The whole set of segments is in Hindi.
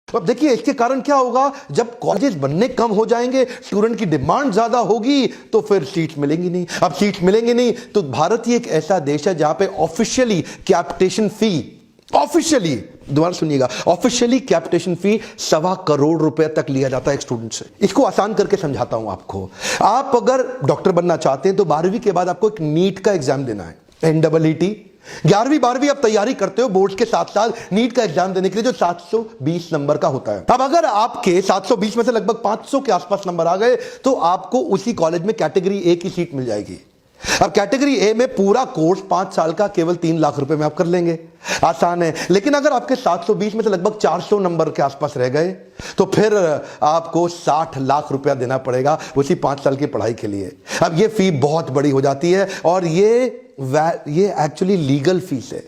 अब देखिए इसके कारण क्या होगा, जब कॉलेजेस बनने कम हो जाएंगे, स्टूडेंट की डिमांड ज्यादा होगी, तो फिर सीट्स मिलेंगी नहीं। अब सीट्स मिलेंगी नहीं तो भारत ही एक ऐसा देश है जहां पे ऑफिशियली कैपिटेशन फी, ऑफिशियली, दोबारा सुनिएगा, ऑफिशियली कैपिटेशन फी 1.25 करोड़ रुपए तक लिया जाता है एक स्टूडेंट से। इसको आसान करके समझाता हूं आपको। आप अगर डॉक्टर बनना चाहते हैं तो 12वीं के बाद आपको एक नीट का एग्जाम देना है, NEET। 11वीं 12वीं आप तैयारी करते हो बोर्ड के साथ साथ नीट का एग्जाम देने के लिए, जो 720 नंबर का होता है। अब अगर आपके 720 में से लगभग 500 के आसपास नंबर आ गए तो आपको उसी कॉलेज में कैटेगरी ए की सीट मिल जाएगी। अब कैटेगरी ए में पूरा कोर्स 5 साल का केवल 3 लाख रुपए में आप कर लेंगे, आसान है। लेकिन अगर आपके 720 में से लगभग 400 नंबर के आसपास रह गए तो फिर आपको 60 लाख रुपया देना पड़ेगा उसी 5 साल की पढ़ाई के लिए। अब ये फी बहुत बड़ी हो जाती है और ये एक्चुअली लीगल फीस है।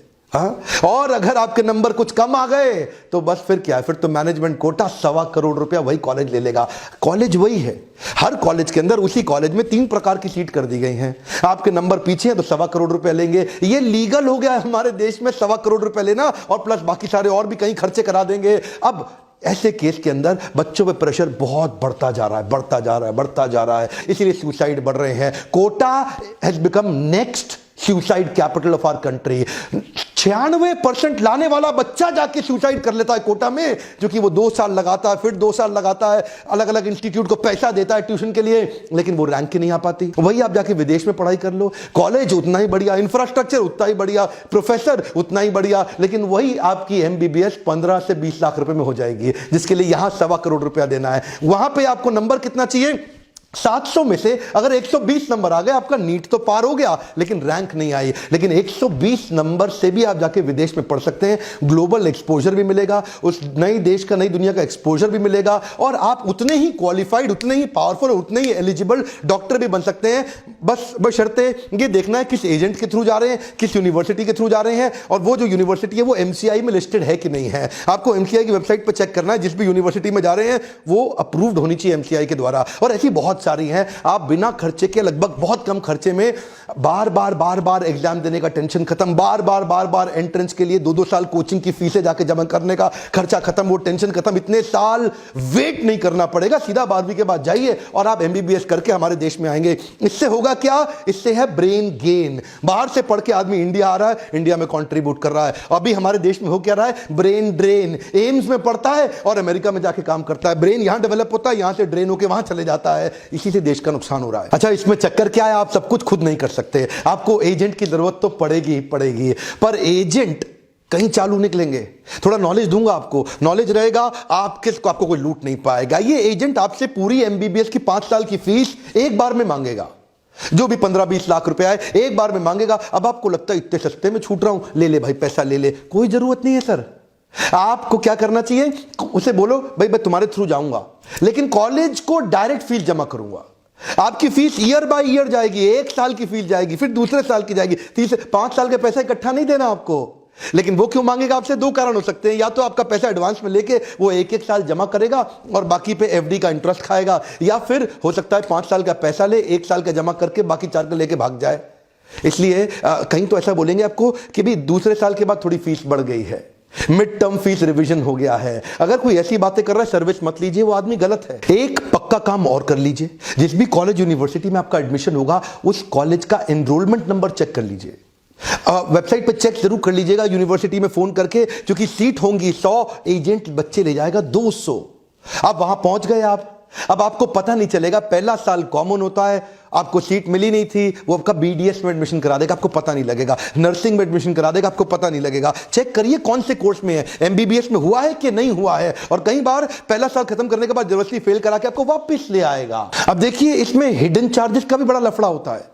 और अगर आपके नंबर कुछ कम आ गए तो बस फिर क्या है, फिर तो मैनेजमेंट कोटा 1.25 करोड़ रुपया वही कॉलेज ले लेगा। कॉलेज वही है, हर कॉलेज के अंदर उसी कॉलेज में 3 प्रकार की सीट कर दी गई हैं। आपके नंबर पीछे हैं तो 1.25 करोड़ रुपया लेंगे। ये लीगल हो गया है हमारे देश में 1.25 करोड़ रुपया लेना, और प्लस बाकी सारे और भी कहीं खर्चे करा देंगे। अब ऐसे केस के अंदर बच्चों पे प्रेशर बहुत बढ़ता जा रहा है, बढ़ता जा रहा है, बढ़ता जा रहा है, इसीलिए सुसाइड बढ़ रहे हैं। Kota has become next suicide capital of our country. 96% लाने वाला बच्चा जाके सुसाइड कर लेता है कोटा में, जो कि वो 2 साल लगाता है, फिर 2 साल लगाता है, अलग अलग इंस्टीट्यूट को पैसा देता है ट्यूशन के लिए, लेकिन वो रैंक ही नहीं आ पाती। वही आप जाके विदेश में पढ़ाई कर लो, कॉलेज उतना ही बढ़िया, इंफ्रास्ट्रक्चर उतना ही बढ़िया, प्रोफेसर उतना ही बढ़िया, लेकिन वही आपकी MBBS 15 से 20 लाख रुपए में हो जाएगी, जिसके लिए यहां 1.25 करोड़ रुपया देना है। वहां पे आपको नंबर कितना चाहिए? 700 में से अगर 120 नंबर आ गए, आपका नीट तो पार हो गया लेकिन रैंक नहीं आई। लेकिन 120 नंबर से भी आप जाके विदेश में पढ़ सकते हैं, ग्लोबल एक्सपोजर भी मिलेगा, उस नई देश का, नई दुनिया का एक्सपोजर भी मिलेगा, और आप उतने ही क्वालिफाइड, उतने ही पावरफुल, उतने ही एलिजिबल डॉक्टर भी बन सकते हैं। बस बशर्ते ये देखना है किस एजेंट के थ्रू जा रहे हैं, किस यूनिवर्सिटी के थ्रू जा रहे हैं, और वो जो यूनिवर्सिटी है वो MCI में लिस्टेड है कि नहीं है। आपको MCI की वेबसाइट पर चेक करना है, जिस भी यूनिवर्सिटी में जा रहे हैं वो अप्रूव्ड होनी चाहिए MCI के द्वारा। और ऐसी बहुत सारी हैं, आप बिना खर्चे के, लगभग बहुत कम खर्चे में बार बार एग्जाम देने का टेंशन खत्म, बार बार एंट्रेंस के लिए 2-2 साल कोचिंग की फीसें जाके जमा करने का खर्चा खत्म, वो टेंशन खत्म, इतने साल वेट नहीं करना पड़ेगा, सीधा 12वीं के बाद जाइए और आप MBBS करके हमारे देश में आएंगे। इससे होगा क्या? इससे है ब्रेन गेन। बाहर से पढ़ के आदमी इंडिया आ रहा है, इंडिया में कंट्रीब्यूट कर रहा है। अभी हमारे देश में हो क्या रहा है? Brain drain. एम्स में पढ़ता है और अमेरिका में जाके काम करता है, ब्रेन यहां डेवलप होता है, यहां से ड्रेन होकर वहां चले जाता है, इसी से देश का नुकसान हो रहा है। अच्छा, इसमें चक्कर क्या है? आप सब कुछ खुद नहीं कर सकते, आपको एजेंट की जरूरत तो पड़ेगी ही पड़ेगी, पर एजेंट कहीं चालू निकलेंगे। थोड़ा नॉलेज दूंगा आपको, नॉलेज रहेगा, आपको कोई लूट नहीं पाएगा। ये एजेंट आपसे पूरी MBBS की 5 साल की फीस एक बार में मांगेगा, जो भी 15-20 लाख रुपए आए एक बार में मांगेगा। अब आपको लगता है इतने सस्ते में छूट रहा हूं, ले ले भाई, पैसा ले ले, कोई जरूरत नहीं है सर। आपको क्या करना चाहिए? उसे बोलो भाई मैं तुम्हारे थ्रू जाऊंगा, लेकिन कॉलेज को डायरेक्ट फीस जमा करूंगा। आपकी फीस ईयर बाय ईयर जाएगी, 1 साल की फीस जाएगी, फिर दूसरे साल की जाएगी, 5 साल का पैसा इकट्ठा नहीं देना आपको। लेकिन वो क्यों मांगेगा आपसे? 2 कारण हो सकते हैं, या तो आपका पैसा एडवांस में लेके वो 1-1 साल जमा करेगा और बाकी पे FD का इंटरेस्ट खाएगा, या फिर हो सकता है 5 साल का पैसा ले, 1 साल का जमा करके बाकी 4 का लेके भाग जाए। इसलिए कहीं तो ऐसा बोलेंगे आपको कि भी दूसरे साल के बाद थोड़ी फीस बढ़ गई है, मिड टर्म फीस रिवीजन हो गया है। अगर कोई ऐसी बातें कर रहा है, सर्विस मत लीजिए, वो आदमी गलत है। एक पक्का काम और कर लीजिए, जिस भी कॉलेज यूनिवर्सिटी में आपका एडमिशन होगा उस कॉलेज का एनरोलमेंट नंबर चेक कर लीजिए। वेबसाइट पे चेक जरूर कर लीजिएगा, यूनिवर्सिटी में फोन करके, क्योंकि सीट होंगी 100, एजेंट बच्चे ले जाएगा 200। अब वहां पहुंच गए आप, अब आपको पता नहीं चलेगा, पहला साल कॉमन होता है, आपको सीट मिली नहीं थी, वो आपका BDS में एडमिशन करा देगा, आपको पता नहीं लगेगा, नर्सिंग में एडमिशन करा देगा, आपको पता नहीं लगेगा। चेक करिए कौन से कोर्स में है, MBBS में हुआ है कि नहीं हुआ है, और कई बार पहला साल खत्म करने के बाद जबरदस्ती फेल करा के आपको वापस ले आएगा। अब देखिए इसमें हिडन चार्जेस का भी बड़ा लफड़ा होता है,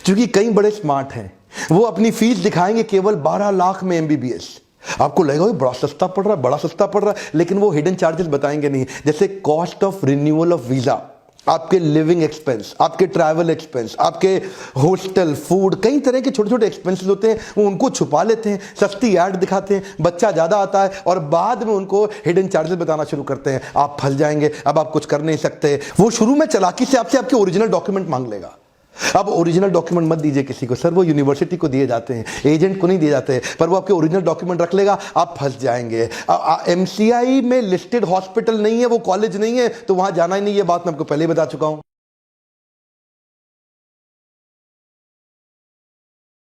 क्योंकि कई बड़े स्मार्ट हैं, वो अपनी फीस दिखाएंगे केवल 12 लाख में MBBS। आपको लगेगा बड़ा सस्ता पड़ रहा है, बड़ा सस्ता पड़ रहा है, लेकिन वो हिडन चार्जेस बताएंगे नहीं, जैसे cost of renewal of visa, आपके लिविंग एक्सपेंस, आपके ट्रैवल एक्सपेंस, आपके हॉस्टल, फूड, कई तरह के छोटे छोटे एक्सपेंसेस होते हैं, वो उनको छुपा लेते हैं, सस्ती ऐड दिखाते हैं, बच्चा ज़्यादा आता है और बाद में उनको हिडन चार्जेस बताना शुरू करते हैं। आप फंस जाएंगे, अब आप कुछ कर नहीं सकते। वो शुरू में चालाकी से आपसे आपके ओरिजिनल डॉक्यूमेंट मांग लेगा, अब ओरिजिनल डॉक्यूमेंट मत दीजिए किसी को सर, वो यूनिवर्सिटी को दिए जाते हैं, एजेंट को नहीं दिए जाते हैं, पर वो आपके ओरिजिनल डॉक्यूमेंट रख लेगा, आप फंस जाएंगे। एमसीआई में लिस्टेड हॉस्पिटल नहीं है, वो कॉलेज नहीं है, तो वहां जाना ही नहीं, ये बात मैं आपको पहले ही बता चुका हूं।